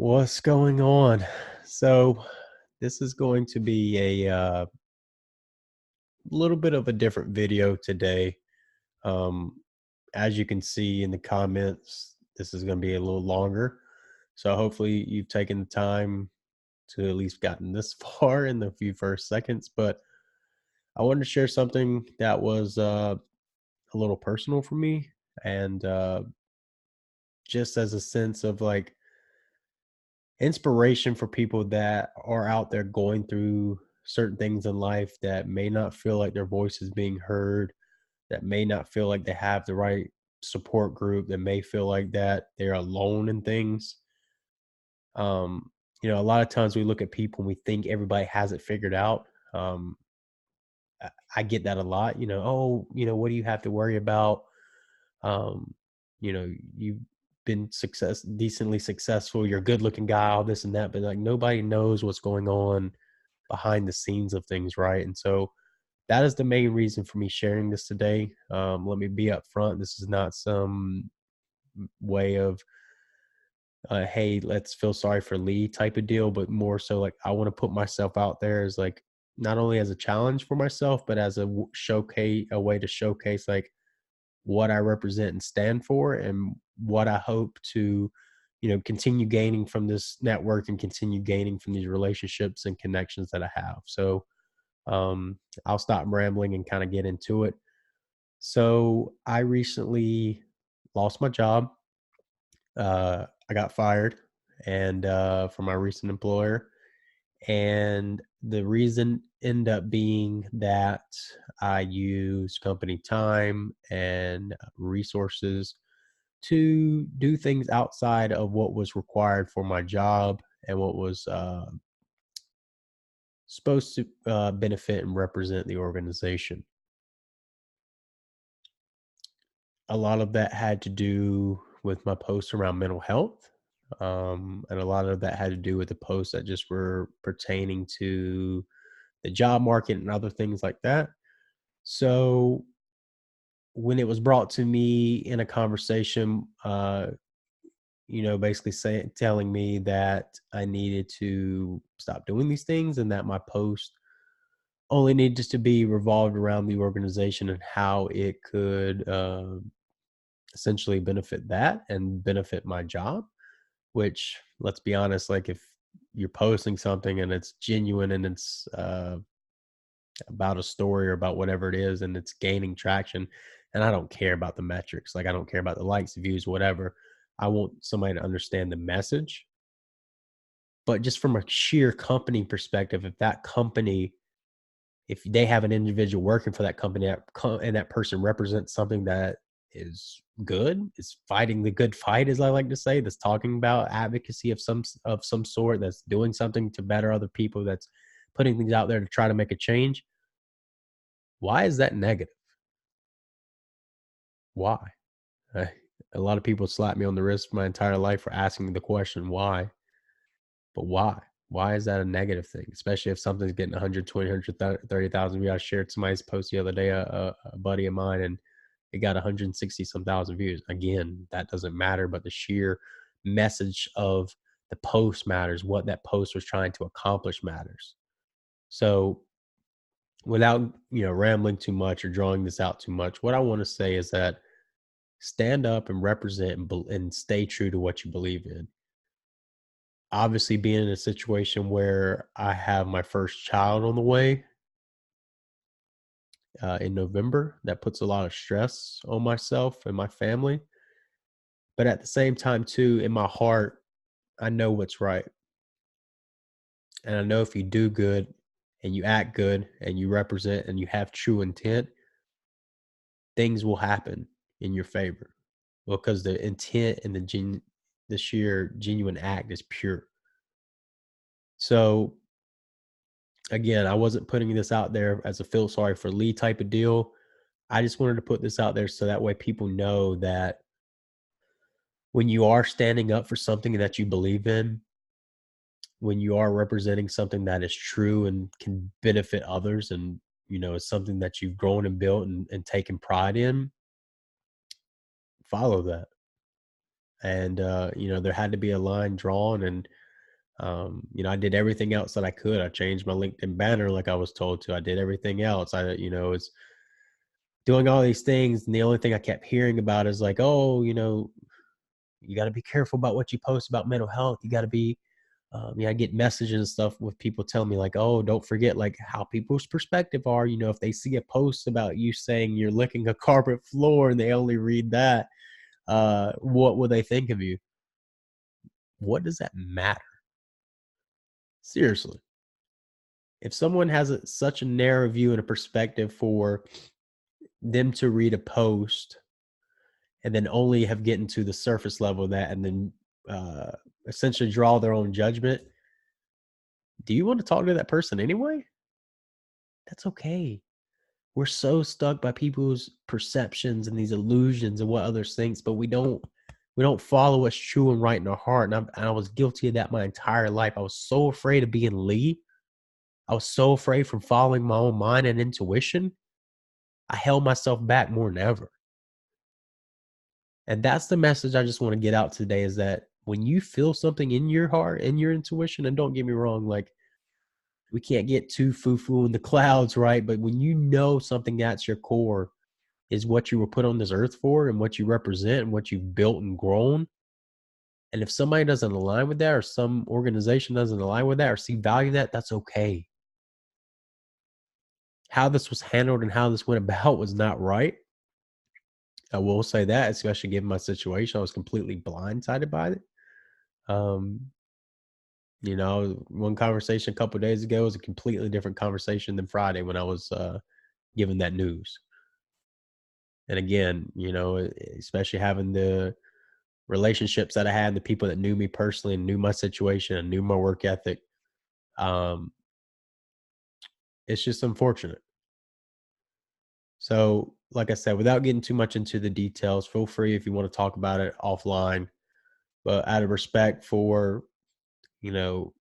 What's going on? So, this is going to be a little bit of a different video today. Um, as you can see in the comments, this is going to be a little longer. So, hopefully, you've taken the time to at least gotten this far in the few first seconds. But I wanted to share something that was a little personal for me, and just as a sense of like inspiration for people that are out there going through certain things in life that may not feel like their voice is being heard, that may not feel like they have the right support group, that may feel like that they're alone in things. Um, a lot of times we look at people and we think everybody has it figured out. Um, I get that a lot. Oh, what do you have to worry about? Um, you've been decently successful, you're a good looking guy, all this and that, but like nobody knows what's going on behind the scenes of things, right? And so that is the main reason for me sharing this today. Let me be upfront. This is not some way of hey, let's feel sorry for Lee type of deal, but more so like I want to put myself out there as like not only as a challenge for myself, but as showcase, a way to showcase like what I represent and stand for, and what I hope to, continue gaining from this network and continue gaining from these relationships and connections that I have. So I'll stop rambling and kind of get into it. So I recently lost my job. I got fired and from my recent employer. And the reason end up being that I use company time and resources to do things outside of what was required for my job and what was supposed to benefit and represent the organization. A lot of that had to do with my posts around mental health. And a lot of that had to do with the posts that just were pertaining to the job market and other things like that. So when it was brought to me in a conversation, basically saying telling me that I needed to stop doing these things and that my post only needed to be revolved around the organization and how it could essentially benefit that and benefit my job. Which, let's be honest, like if you're posting something and it's genuine and it's about a story or about whatever it is and it's gaining traction, and I don't care about the metrics, like I don't care about the likes, views, whatever. I want somebody to understand the message. But just from a sheer company perspective, if that company, if they have an individual working for that company and that person represents something that is good, is fighting the good fight, as I like to say, that's talking about advocacy of some sort, that's doing something to better other people, that's putting things out there to try to make a change, why is that negative? Why? Uh, a lot of people slap me on the wrist my entire life for asking the question why, but why? Why is that a negative thing? Especially if something's getting 120, 130,000 views. I shared somebody's post the other day, a buddy of mine, and it got 160 some thousand views. Again, that doesn't matter, but the sheer message of the post matters. What that post was trying to accomplish matters. So, without rambling too much or drawing this out too much, what I want to say is that stand up and represent and stay true to what you believe in. Obviously, being in a situation where I have my first child on the way in November, that puts a lot of stress on myself and my family. But at the same time, too, in my heart, I know what's right. And I know if you do good and you act good and you represent and you have true intent, things will happen in your favor because the intent and the sheer genuine act is pure. So again, I wasn't putting this out there as a feel sorry for Lee type of deal. I just wanted to put this out there so that way people know that when you are standing up for something that you believe in, when you are representing something that is true and can benefit others and is something that you've grown and built and taken pride in, follow that. And there had to be a line drawn, and I did everything else that I could. I changed my LinkedIn banner like I was told to. I did everything else. I was doing all these things, and the only thing I kept hearing about is like, oh, you got to be careful about what you post about mental health. You got to be, I get messages and stuff with people telling me like, oh, don't forget like how people's perspective are. If they see a post about you saying you're licking a carpet floor and they only read that, what will they think of you? What does that matter? Seriously. If someone has such a narrow view and a perspective for them to read a post and then only have gotten to the surface level of that and then uh, essentially draw their own judgment, do you want to talk to that person anyway? That's okay. We're so stuck by people's perceptions and these illusions and what others think, but we don't follow what's true and right in our heart. And I was guilty of that my entire life. I was so afraid of being Lee. I was so afraid from following my own mind and intuition. I held myself back more than ever. And that's the message I just want to get out today, is that when you feel something in your heart, in your intuition, and don't get me wrong, like we can't get too foo-foo in the clouds, right? But when you know something that's your core is what you were put on this earth for and what you represent and what you've built and grown. And if somebody doesn't align with that, or some organization doesn't align with that or see value in that, that's okay. How this was handled and how this went about was not right. I will say that, especially given my situation, I was completely blindsided by it. Um, one conversation a couple of days ago was a completely different conversation than Friday when I was given that news. And again, especially having the relationships that I had, the people that knew me personally and knew my situation and knew my work ethic, um, it's just unfortunate. So, like I said, without getting too much into the details, feel free if you want to talk about it offline. But out of respect for, you know,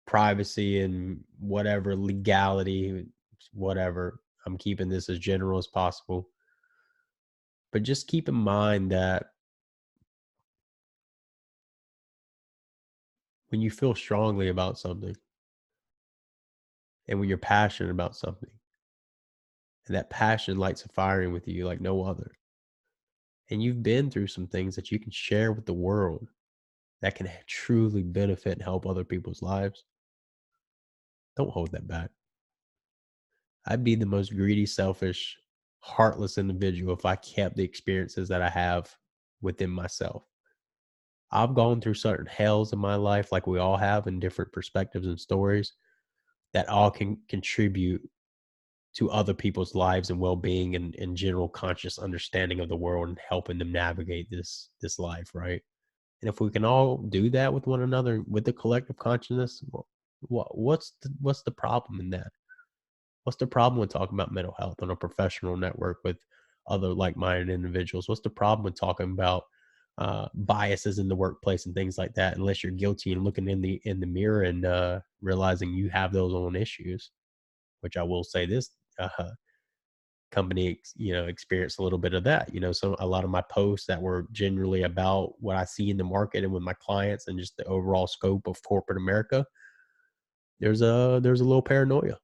privacy and whatever legality, whatever, I'm keeping this as general as possible. But just keep in mind that when you feel strongly about something and when you're passionate about something, and that passion lights a fire with you like no other, and you've been through some things that you can share with the world that can truly benefit and help other people's lives, don't hold that back. I'd be the most greedy, selfish, heartless individual if I kept the experiences that I have within myself. I've gone through certain hells in my life, like we all have, in different perspectives and stories that all can contribute to other people's lives and well-being and general conscious understanding of the world and helping them navigate this life, right? And if we can all do that with one another with the collective consciousness, what's the problem in that? What's the problem with talking about mental health on a professional network with other like-minded individuals? What's the problem with talking about biases in the workplace and things like that? Unless you're guilty and looking in the mirror and realizing you have those own issues, which I will say this company, experienced a little bit of that. So a lot of my posts that were generally about what I see in the market and with my clients and just the overall scope of corporate America, there's a little paranoia.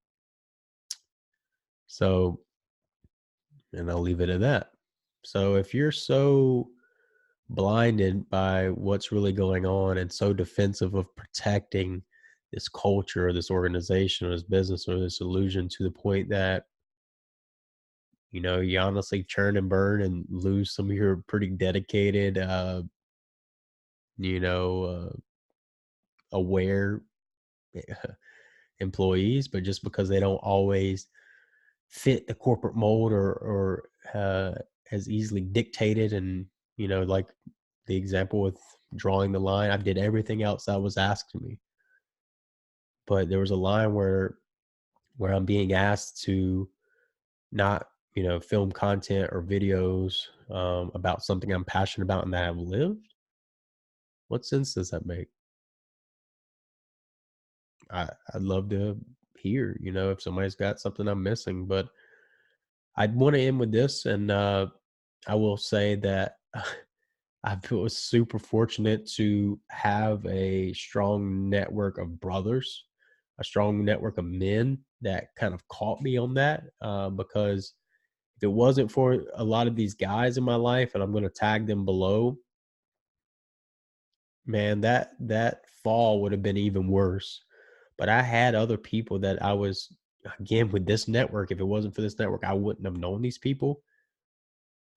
So, and I'll leave it at that. So if you're so blinded by what's really going on and so defensive of protecting this culture or this organization or this business or this illusion to the point that you honestly churn and burn and lose some of your pretty dedicated you know aware employees, but just because they don't always fit the corporate mold or as easily dictated. And like the example with drawing the line, I did everything else that was asked of me, but there was a line where I'm being asked to not film content or videos about something I'm passionate about and that I've lived. What sense does that make? I'd love to hear, if somebody's got something I'm missing, but I'd want to end with this. And I will say that I feel super fortunate to have a strong network of brothers, a strong network of men that kind of caught me on that. Because if it wasn't for a lot of these guys in my life, and I'm going to tag them below, man, that fall would have been even worse. But I had other people that I was, again, with this network. If it wasn't for this network, I wouldn't have known these people.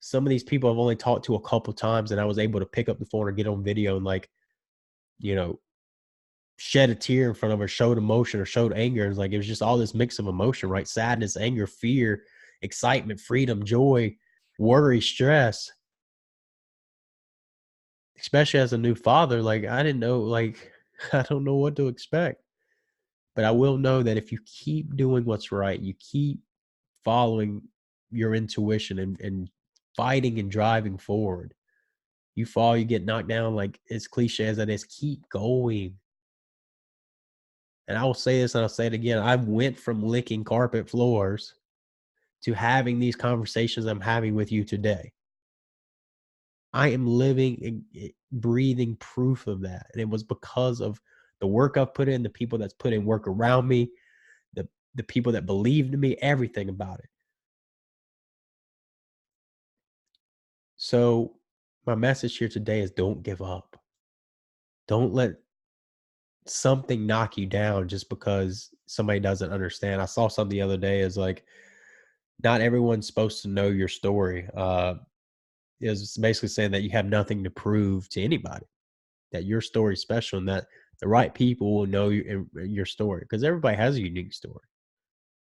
Some of these people I've only talked to a couple times, and I was able to pick up the phone or get on video and, like, you know, shed a tear in front of her, showed emotion or showed anger. It's like it was just all this mix of emotion, right? Sadness, anger, fear, excitement, freedom, joy, worry, stress. Especially as a new father, like I didn't know, like I don't know what to expect. But I will know that if you keep doing what's right, you keep following your intuition and fighting and driving forward. You fall, you get knocked down, like as cliche as that is, keep going. And I will say this and I'll say it again. I went from licking carpet floors to having these conversations I'm having with you today. I am living and breathing proof of that. And it was because of the work I've put in, the people that's put in work around me, the people that believed in me, everything about it. So my message here today is don't give up. Don't let something knock you down just because somebody doesn't understand. I saw something the other day is like not everyone's supposed to know your story. Is basically saying that you have nothing to prove to anybody, that your story is special and that the right people will know your story because everybody has a unique story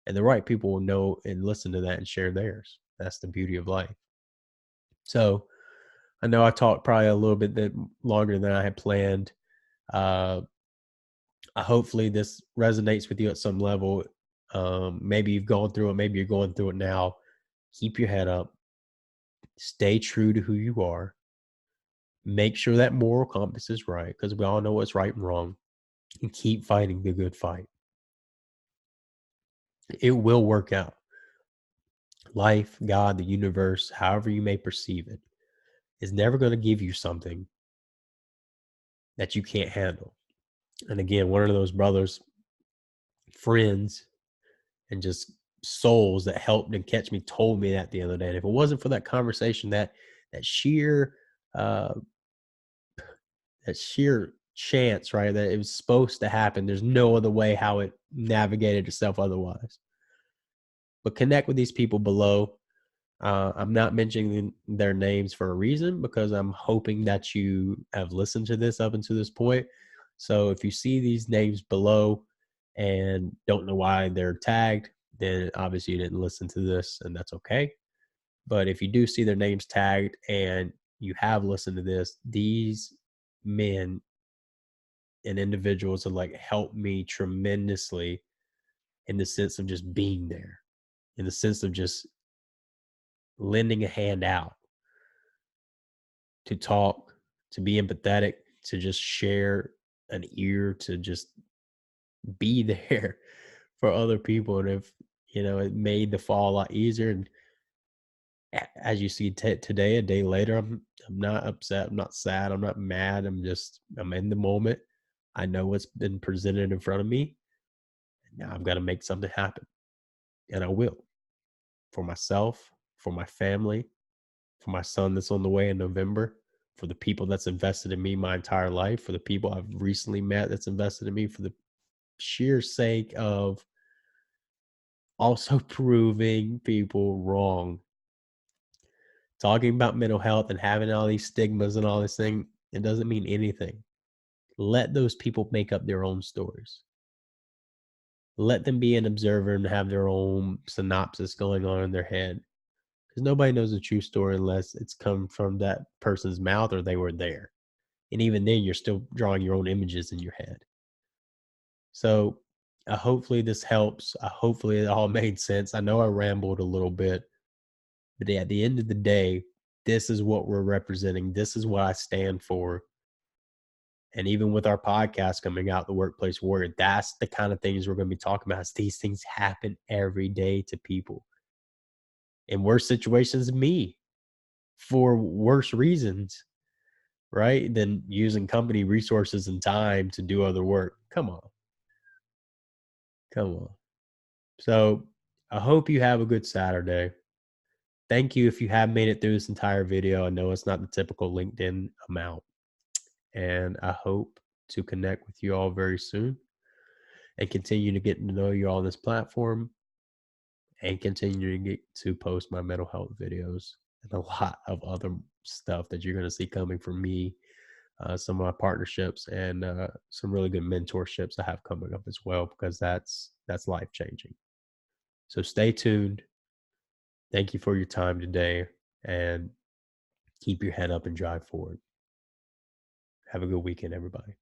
and the right people will know and listen to that and share theirs. That's the beauty of life. So I know I talked probably a little bit longer than I had planned. Uh, hopefully this resonates with you at some level. Maybe you've gone through it. Maybe you're going through it now. Keep your head up. Stay true to who you are. Make sure that moral compass is right because we all know what's right and wrong. And keep fighting the good fight. It will work out. Life, God, the universe, however you may perceive it, is never going to give you something that you can't handle. And again, one of those brothers, friends, and just souls that helped and catch me told me that the other day. And if it wasn't for that conversation, that sheer uh that sheer chance, right, that it was supposed to happen, there's no other way how it navigated itself otherwise. But connect with these people below. I'm not mentioning their names for a reason because I'm hoping that you have listened to this up until this point. So if you see these names below and don't know why they're tagged, then obviously you didn't listen to this, and that's okay. But if you do see their names tagged and you have listened to this, these men and individuals have like helped me tremendously in the sense of just being there, in the sense of just lending a hand out to talk, to be empathetic, to just share an ear, to just be there for other people. And if, it made the fall a lot easier. And as you see today, a day later, I'm not upset. I'm not sad. I'm not mad. I'm in the moment. I know what's been presented in front of me. And now I've got to make something happen. And I will, for myself, for my family, for my son that's on the way in November, for the people that's invested in me my entire life, for the people I've recently met that's invested in me, for the sheer sake of also proving people wrong. Talking about mental health and having all these stigmas and all this thing, it doesn't mean anything. Let those people make up their own stories. Let them be an observer and have their own synopsis going on in their head. Because nobody knows the true story unless it's come from that person's mouth or they were there. And even then, you're still drawing your own images in your head. So hopefully this helps. Hopefully it all made sense. I know I rambled a little bit, but at the end of the day, this is what we're representing. This is what I stand for. And even with our podcast coming out, The Workplace Warrior, that's the kind of things we're going to be talking about. Is these things happen every day to people in worse situations than me for worse reasons. right? Than using company resources and time to do other work. Come on. Come on. So I hope you have a good Saturday. Thank you if you have made it through this entire video. I know it's not the typical LinkedIn amount. And I hope to connect with you all very soon and continue to get to know you all on this platform and continue to get to post my mental health videos and a lot of other stuff that you're going to see coming from me, some of my partnerships and some really good mentorships I have coming up as well, because that's life changing. So stay tuned. Thank you for your time today, and keep your head up and drive forward. Have a good weekend, everybody.